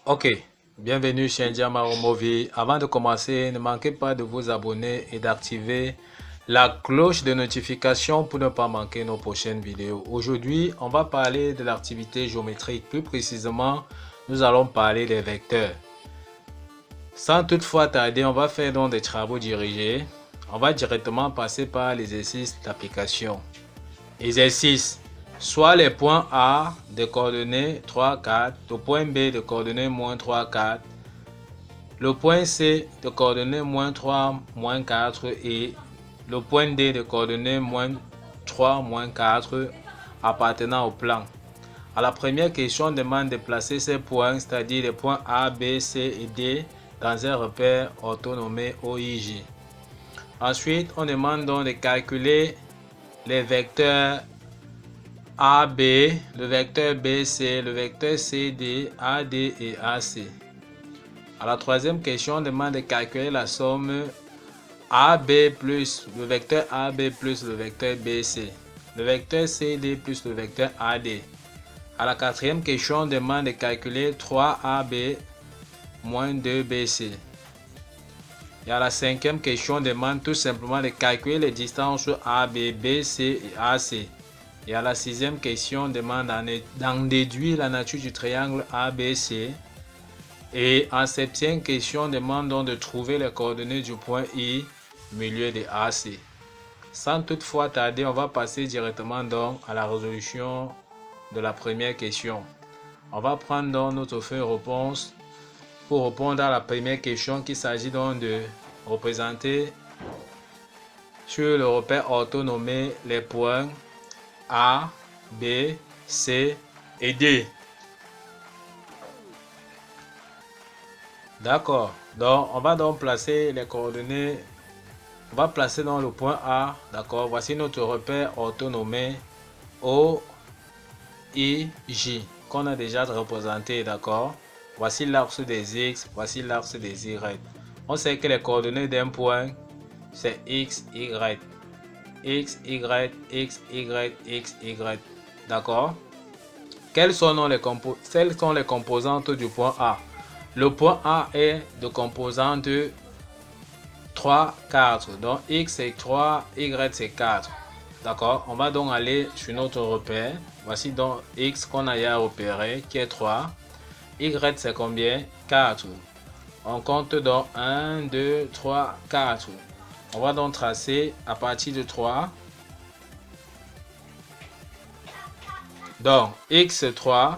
Ok, bienvenue chez Ndiamaro Movie. Avant de commencer, ne manquez pas de vous abonner et d'activer la cloche de notification pour ne pas manquer nos prochaines vidéos. Aujourd'hui, on va parler de l'activité géométrique. Plus précisément, nous allons parler des vecteurs. Sans toutefois tarder, on va faire donc des travaux dirigés. On va directement passer par l'exercice d'application. Exercice. Soit les points A de coordonnées 3, 4, le point B de coordonnées moins 3, 4, le point C de coordonnées moins 3, moins 4 et le point D de coordonnées moins 3, moins 4 appartenant au plan. À la première question, on demande de placer ces points, c'est-à-dire les points A, B, C et D, dans un repère orthonomé OIJ. Ensuite, on demande donc de calculer les vecteurs AB, le vecteur BC, le vecteur CD, AD et AC. À la troisième question, on demande de calculer la somme AB plus le vecteur AB plus le vecteur BC, le vecteur CD plus le vecteur AD. À la quatrième question, on demande de calculer 3AB moins 2BC. Et à la cinquième question, on demande tout simplement de calculer les distances AB, BC et AC. Et à la sixième question, on demande d'en déduire la nature du triangle ABC. Et en septième question, on demande donc de trouver les coordonnées du point I, milieu de AC. Sans toutefois tarder, on va passer directement donc à la résolution de la première question. On va prendre donc notre feuille réponse pour répondre à la première question, qu'il s'agit donc de représenter sur le repère orthonomé les points A, B, C et D. D'accord. Donc, on va donc placer les coordonnées. On va placer dans le point A. D'accord. Voici notre repère orthonomé O, I, J qu'on a déjà représenté. D'accord. Voici l'axe des X. Voici l'axe des Y. On sait que les coordonnées d'un point, c'est X, Y. X, Y, X, Y, X, Y. D'accord. Quelles sont les composantes du point A? Le point A est de composante 3, 4. Donc X c'est 3, Y c'est 4. D'accord. On va donc aller sur notre repère. Voici donc X qu'on a à repérer qui est 3. Y c'est combien? 4. On compte donc 1, 2, 3, 4. On va donc tracer à partir de 3. Donc, X3,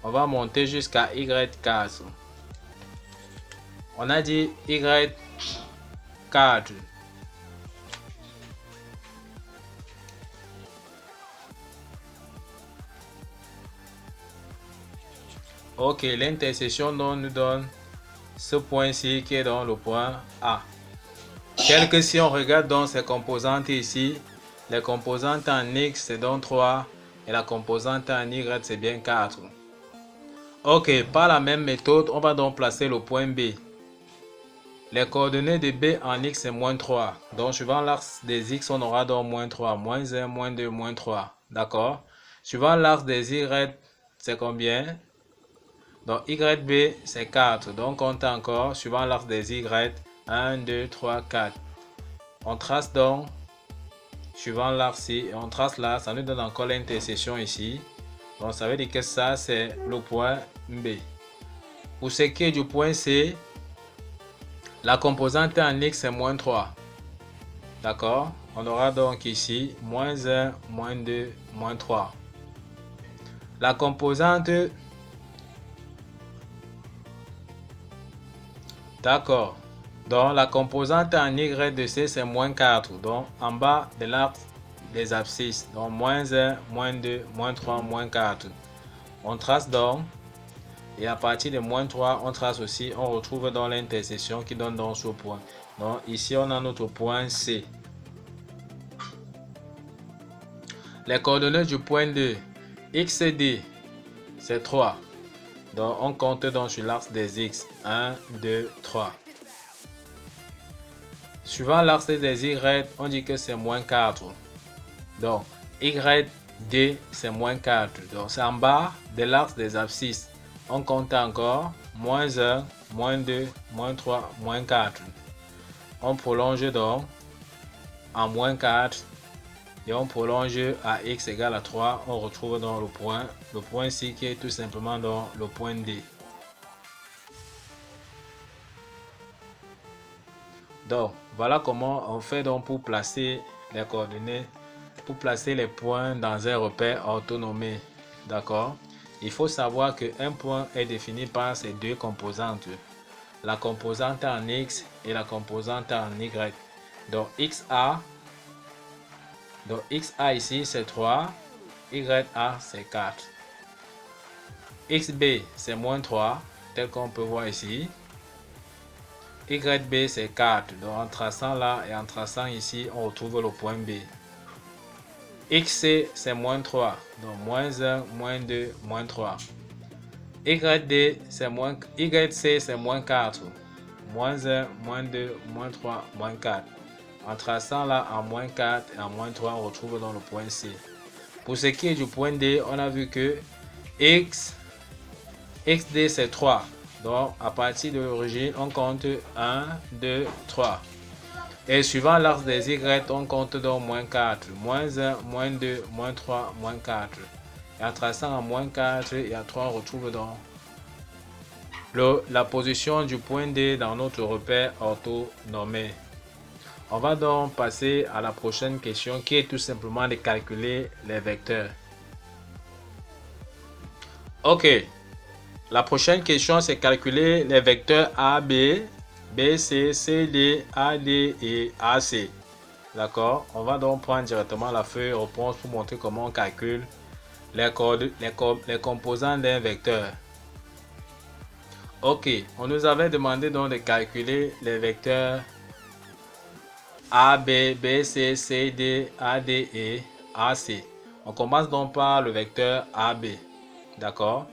on va monter jusqu'à Y4. On a dit Y4. Ok, l'intersection nous donne ce point-ci qui est dans le point A. Tel que si on regarde dans ces composantes ici, les composantes en X c'est donc 3 et la composante en Y c'est bien 4. Ok, par la même méthode, on va donc placer le point B. Les coordonnées de B en X c'est moins 3. Donc suivant l'axe des X, on aura donc moins 3, moins 1, moins 2, moins 3. D'accord? Suivant l'axe des Y, c'est combien? Donc YB c'est 4. Donc on compte encore, suivant l'axe des Y, 1, 2, 3, 4. On trace donc, suivant l'axe et on trace là, ça nous donne encore l'intersection ici. Donc ça veut dire que ça c'est le point B. Pour ce qui est du point C, la composante en X c'est moins 3. D'accord? On aura donc ici moins 1, moins 2, moins 3. La composante... D'accord. Donc la composante en Y de C c'est moins 4. Donc en bas de l'axe des abscisses. Donc moins 1, moins 2, moins 3, moins 4. On trace donc. Et à partir de moins 3, on trace aussi. On retrouve dans l'intersection qui donne donc ce point. Donc ici on a notre point C. Les coordonnées du point 2. X et D c'est 3. Donc on compte donc sur l'axe des X. 1, 2, 3. Suivant l'axe des Y, on dit que c'est moins 4. Donc YD c'est moins 4. Donc c'est en bas de l'axe des abscisses. On compte encore. Moins 1, moins 2, moins 3, moins 4. On prolonge donc en moins 4 et on prolonge à x égale à 3. On retrouve donc le point C qui est tout simplement dans le point D. Donc, voilà comment on fait donc pour placer les coordonnées, pour placer les points dans un repère orthonomé. D'accord? Il faut savoir qu'un point est défini par ces deux composantes. La composante en x et la composante en y. Donc, xa ici c'est 3, ya c'est 4. Xb c'est moins 3, tel qu'on peut voir ici. YB c'est 4, donc en traçant là et en traçant ici, on retrouve le point B. XC c'est moins 3, donc moins 1, moins 2, moins 3. YC c'est moins 4, moins 1, moins 2, moins 3, moins 4. En traçant là en moins 4 et en moins 3, on retrouve dans le point C. Pour ce qui est du point D, on a vu que XD c'est 3. Donc, à partir de l'origine, on compte 1, 2, 3. Et suivant l'axe des Y, on compte donc moins 4, moins 1, moins 2, moins 3, moins 4. Et en traçant en moins 4 et à 3, on retrouve donc la position du point D dans notre repère orthonormé. On va donc passer à la prochaine question qui est tout simplement de calculer les vecteurs. Ok. La prochaine question, c'est calculer les vecteurs AB, BC, CD, AD et AC. D'accord? On va donc prendre directement la feuille réponse pour montrer comment on calcule les composants d'un vecteur. Ok, on nous avait demandé donc de calculer les vecteurs AB, BC, CD, AD et AC. On commence donc par le vecteur AB. D'accord?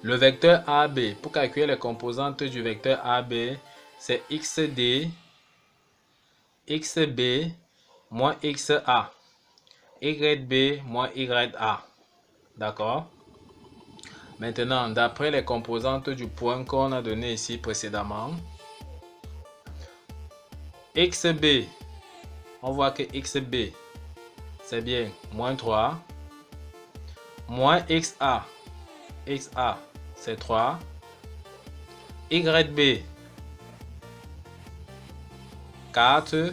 Le vecteur AB, pour calculer les composantes du vecteur AB, c'est XD, XB moins XA, YB moins YA. D'accord? Maintenant, d'après les composantes du point qu'on a donné ici précédemment, XB, on voit que XB, c'est bien moins 3, moins XA, XA, c'est 3, YB, 4,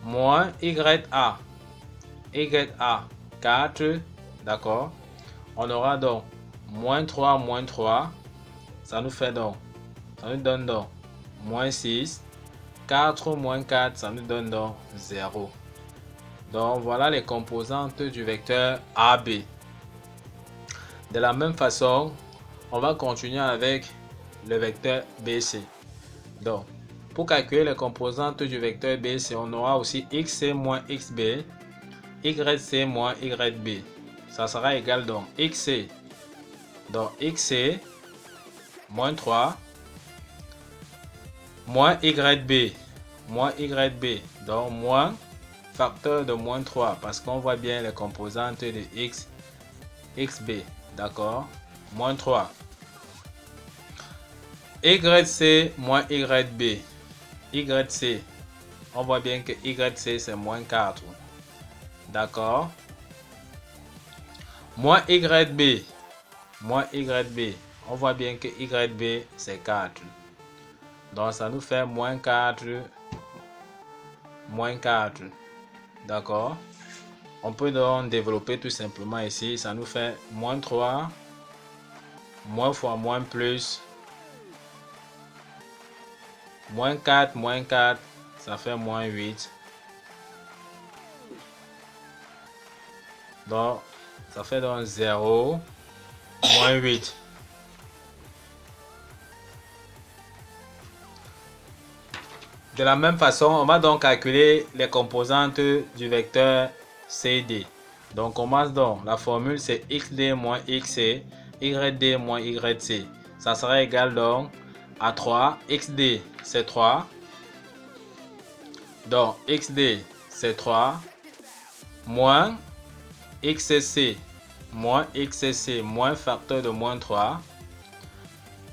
moins YA, YA, 4, d'accord? On aura donc moins 3, ça nous donne donc moins 6, 4 moins 4, ça nous donne donc 0. Donc voilà les composantes du vecteur AB. De la même façon, on va continuer avec le vecteur BC. Donc, pour calculer les composantes du vecteur BC, on aura aussi XC moins XB, YC moins YB. Ça sera égal donc XC. Donc XC moins 3 moins YB moins YB. Donc moins facteur de moins 3 parce qu'on voit bien les composantes de X, XB. D'accord? Moins 3. YC moins YB. YC. On voit bien que YC c'est moins 4. D'accord? Moins YB. Moins YB. On voit bien que YB c'est 4. Donc ça nous fait moins 4. Moins 4. D'accord? On peut donc développer tout simplement ici. Ça nous fait moins 3. Moins fois moins plus. Moins 4, ça fait moins 8. Donc, ça fait donc 0, moins 8. De la même façon, on va donc calculer les composantes du vecteur CD. Donc, on commence donc. La formule, c'est XD moins XC, YD moins YC. Ça sera égal donc à 3. XD, c'est 3. Donc, XD, c'est 3. Moins XC, moins XC moins facteur de moins 3,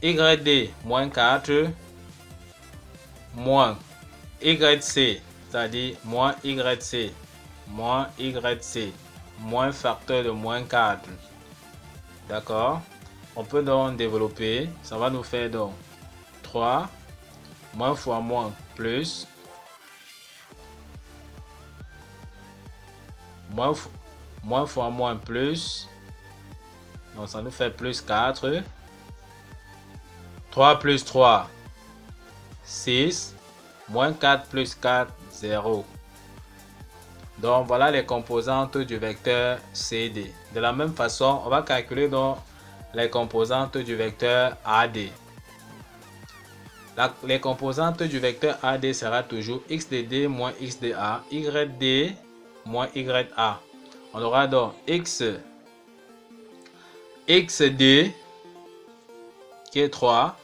YD moins 4, moins YC, c'est-à-dire moins YC, moins YC, moins facteur de moins 4. D'accord? On peut donc développer, ça va nous faire donc 3, moins fois moins, plus, moins fois moins, plus, donc ça nous fait plus 4, 3 plus 3, 6, moins 4 plus 4, 0. Donc voilà les composantes du vecteur CD. De la même façon, on va calculer donc les composantes du vecteur AD. Les composantes du vecteur AD sera toujours x de D moins x de A, y D moins YA. On aura donc XD qui est 3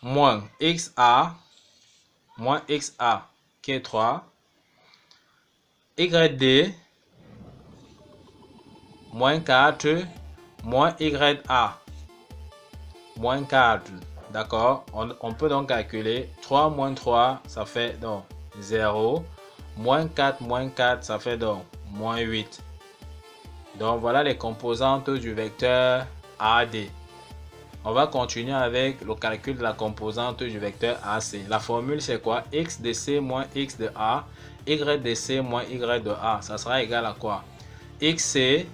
moins XA qui est 3, YD moins 4 moins YA moins 4. D'accord? On peut donc calculer 3 moins 3, ça fait donc 0. Moins 4, ça fait donc moins 8. Donc voilà les composantes du vecteur AD. On va continuer avec le calcul de la composante du vecteur AC. La formule c'est quoi? X de C moins X de A, Y de C moins Y de A. Ça sera égal à quoi? XC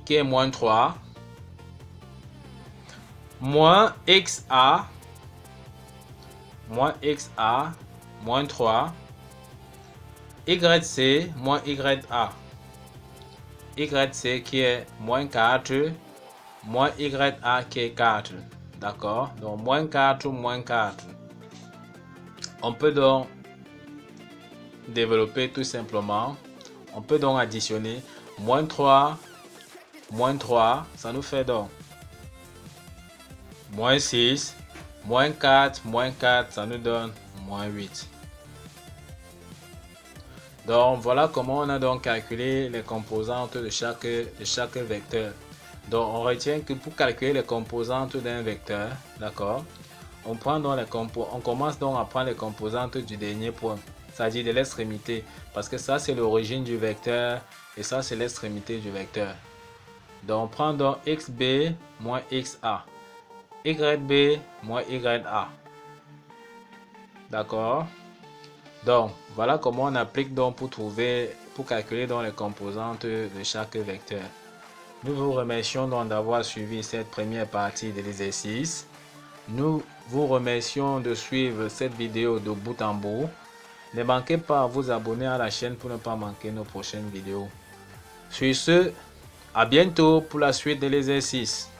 qui est moins 3, moins XA moins 3, YC moins YA, YC qui est moins 4, moins YA qui est 4. D'accord? Donc moins 4, moins 4. On peut donc développer tout simplement. On peut donc additionner moins 3, ça nous fait donc moins 6, moins 4, ça nous donne moins 8. Donc voilà comment on a donc calculé les composantes de chaque vecteur. Donc on retient que pour calculer les composantes d'un vecteur, d'accord, on commence donc à prendre les composantes du dernier point, c'est-à-dire de l'extrémité, parce que ça c'est l'origine du vecteur et ça c'est l'extrémité du vecteur. Donc on prend donc XB moins XA, YB moins YA. D'accord? Donc voilà comment on applique donc pour calculer donc les composantes de chaque vecteur. Nous vous remercions donc d'avoir suivi cette première partie de l'exercice. Nous vous remercions de suivre cette vidéo de bout en bout. Ne manquez pas à vous abonner à la chaîne pour ne pas manquer nos prochaines vidéos. Sur ce, à bientôt pour la suite de l'exercice.